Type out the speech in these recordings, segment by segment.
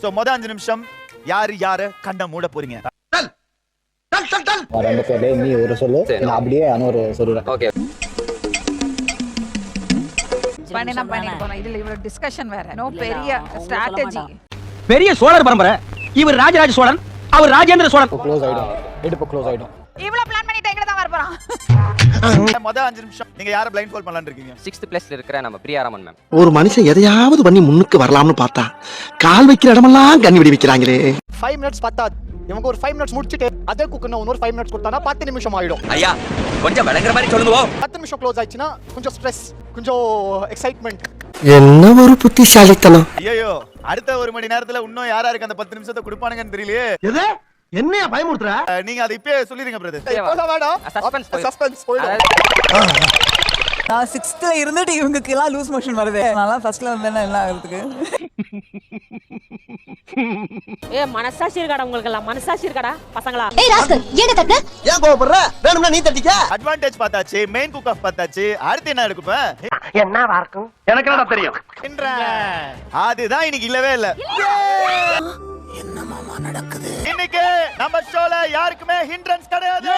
So மொத 5 நிமிஷம் யாரு கண்ண மூட போறீங்க? ரெண்டு பேர்ல நீ ஒரு சொல்லு, நான் அப்படியே அனொரு சொல்றேன். ஓகே. பண்ணினா பண்ணிட்டு போறோம். இதுல இவ்வளவு டிஸ்கஷன் வேற. நோ பெரிய ஸ்ட்ராட்டஜி. பெரிய சோழர் பரம்பரை. இவர் ராஜராஜ சோழன், அவர் ராஜேந்திர சோழன். க்ளோஸ் ஆயிடும். இடுப்பு க்ளோஸ் ஆயிடும். இவ்வளவு பிளான் பண்ணிட்டு எங்க தான் வர போறோம்? மொத 5 நிமிஷம் நீங்க யாரை பிளைண்ட் ஃபோல்ட் பண்ணலாம்னு இருக்கீங்க? 6th பிளேஸ்ல இருக்கிற நம்ம பிரியாராமன் மேம். ஒரு மனுஷன் எதையாவது பண்ணி முன்னுக்கு வரலாம்னு பார்த்தா கால் வைக்கிற இடமெல்லாம் கண்ணி விடி வைக்கிறாங்களே. 5 மினிட்ஸ் பத்தாது. இவங்க ஒரு 5 மினிட்ஸ் முடிச்சிட்டு அதே குக்குன்னு இன்னொரு 5 மினிட்ஸ் கொடுத்தானா 10 நிமிஷம் ஆயிடும். ஐயா கொஞ்சம் விளங்குற மாதிரி சொல்லுங்க. 10 நிமிஷம் க்ளோஸ் ஆயிடுச்சுன்னா கொஞ்சம் ஸ்ட்ரெஸ், கொஞ்சம் எக்ஸைட்மெண்ட். என்ன ஒரு புத்திசாலித்தனம். ஐயோ அடுத்த 1 மணி நேரத்துல இன்னும் யாருக்கு அந்த 10 நிமிஷத்தை கொடுப்பானுங்கன்னு தெரியலையே. எது என்னையா பயமுறுத்துற? நீங்க அதை இப்பவே சொல்லிருங்க பிரதர். இப்போதான் வேணாம். சஸ்பென்ஸ் போயிடும். நான் 6th இருந்துட்டு இவங்களுக்கு எல்லாம் லூஸ் மோஷன் வருது. நான் ஃபர்ஸ்ட்ல வந்தேன்னா என்ன ஆகிறதுக்கு? மனசாட்சி இருக்காடா உங்களுக்கு எல்லாம்? மனசாட்சி இருக்காடா பசங்களா? ஏய் ராஸ்கல் ஏங்க தட்ட? ஏன் கோவப்படுற? வேணும்னா நீ தட்டிக்க. அட்வான்டேஜ் பார்த்தாச்சு, மெயின் குக் ஆஃப் பார்த்தாச்சு. அடுத்து என்ன எடுக்குப்ப? என்னவா இருக்கும்? எனக்கு என்னடா தெரியும்? அதுதான் இன்னைக்கு இல்லவே இல்ல. என்ன மாமா நடக்குது? இன்னைக்கு நம்ம ஷோல யாருக்குமே ஹிண்ட்ரன்ஸ் கிடையாது.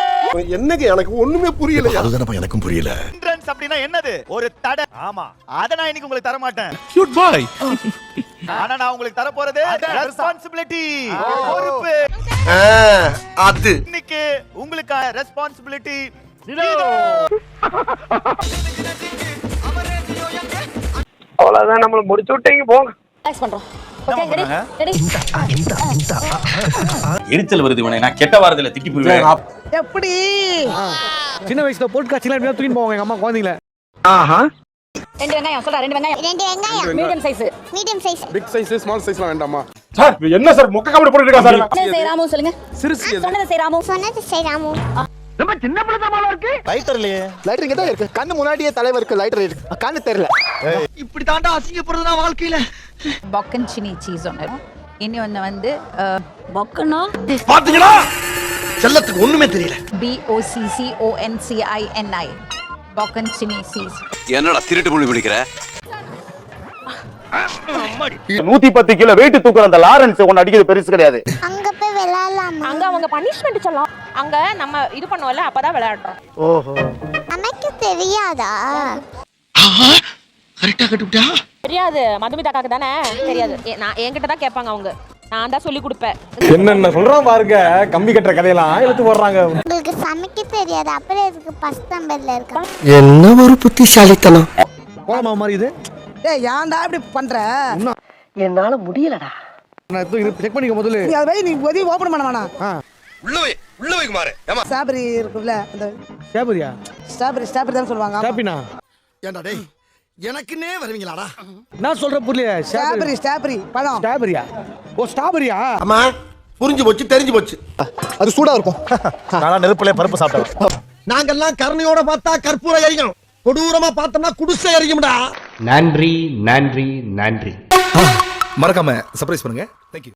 என்னங்க எனக்கு ஒண்ணுமே புரியல. அதுதானப்பா எனக்கும் புரியல. ஹிண்ட்ரன்ஸ் அப்படினா என்னது? ஒரு தடை. ஆமா, அத நான் இன்னைக்கு உங்களுக்கு தர மாட்டேன். கியூட் பாய். ஆனா நான் உங்களுக்கு தர போறது ரெஸ்பான்சிபிலிட்டி, பொறுப்பு. அது இன்னைக்கு உங்களுக்கு ரெஸ்பான்சிபிலிட்டி. அவ்வளவுதான், நம்மள முடிச்சு விட்டீங்க போங்க. ரிலாக்ஸ் பண்றோம். Okay ready? எரிச்சல் வருது இவனை, நான் கெட்ட வாரத்துல திட்டி போடுவேன். எப்படி? சின்ன வயசுல போட் காட்சிலாம் எப்படியா தூக்கிட்டு போவாங்க எங்க அம்மா குழந்தைங்கள. ஆஹா. 2 வெங்காயம் சொல்றா. 2 வெங்காயம் medium size. Big size small சைஸ்லாம் வேண்டாமா? சார் என்ன சார் மொக்க காமெடி போட்டுட்டு இருக்கா சார்? என்ன செய் ராமு சொல்லுங்க. சொன்னது செய் ராமு. ரொம்ப சின்ன பிள்ளைதமால இருக்கு. லைட்டர்லயே லைட்டர் இங்க தான் இருக்கு. கண்ணு முன்னாடியே தலைவருக்கு லைட்டர் இருக்கு. கண்ணு தெரியல. இப்படி தாண்டா அசிங்கப்படுறதுனா வாழ்க்கையில. பொக்கன்சினி சீஸ் ஒன்னு. இனி ஒன்னு வந்து பொக்கனா பாத்தீங்களா? செல்லத்துக்கு ஒண்ணுமே தெரியல. BOCCONCINI bocconcini cheese. என்னடா திருட்டு மொழி பிடிக்கிற? 110 கிலோ வெயிட் தூக்குற அந்த லாரன்ஸ் ஒன்னு அடிக்கிறது பெருசு கிடையாது. அங்க போய் விளையாடலாம். அங்க அவங்க பனிஷ்மென்ட் சொல்லலாம். அங்க நம்ம இது பண்ணுவோம்ல, அப்பதான் விளையாடுறோம். ஓஹோ. நமக்கு தெரியாதா? கரெக்ட்டா கட்டுட்டா? தெரியாது, மதுமிதா காக்கு தானே தெரியாது. நான் என்கிட்ட தான் கேட்பாங்க அவங்க. நான் தான் சொல்லி கொடுப்பேன். என்னென்ன சொல்றான் பாருங்க, கம்பி கட்டுற கதையெல்லாம் இழுத்து போடுறாங்க. உங்களுக்கு சமைக்க தெரியாது, அப்புறம் இதுக்கு ஃபர்ஸ்ட் நம்பர்ல இருக்கா? என்ன ஒரு புத்திசாலித்தனம். கோலமா மாதிரி இது. ஏய் ஏன்டா இப்படி பண்ற? என்னால முடியலடா. நான் செக் பண்ணிக்க முதல்ல. நீ அதை நீ போய் ஓபன் பண்ண வேணாம். உள்ள வை குமாரே. ஏமா ஸ்ட்ராபெரி இருக்குல்ல, அந்த ஸ்ட்ராபெரியா? ஸ்ட்ராபெரி தான் சொல்லுவாங்க. ஸ்ட்ராபினா. ஏண்டா டேய் எனக்குன்னே வருவீங்களாடா? நான் சொல்ற புரியல. ஸ்ட்ராபெரி பழம். ஸ்ட்ராபெரியா? ஓ ஸ்ட்ராபெரியா? அம்மா புரிஞ்சு போச்சு, தெரிஞ்சு போச்சு. அது சூடா இருக்கும். நான் நெருப்புல பருப்பு சாப்பிட்டேன். நாங்கெல்லாம் கருணையோட பார்த்தா கற்பூரம் எரியும், கொடூரமா பார்த்தோம்னா குடிசை எரியும்டா. நன்றி நன்றி நன்றி. மறக்காம சர்ப்ரைஸ் பண்ணுங்க. Thank you.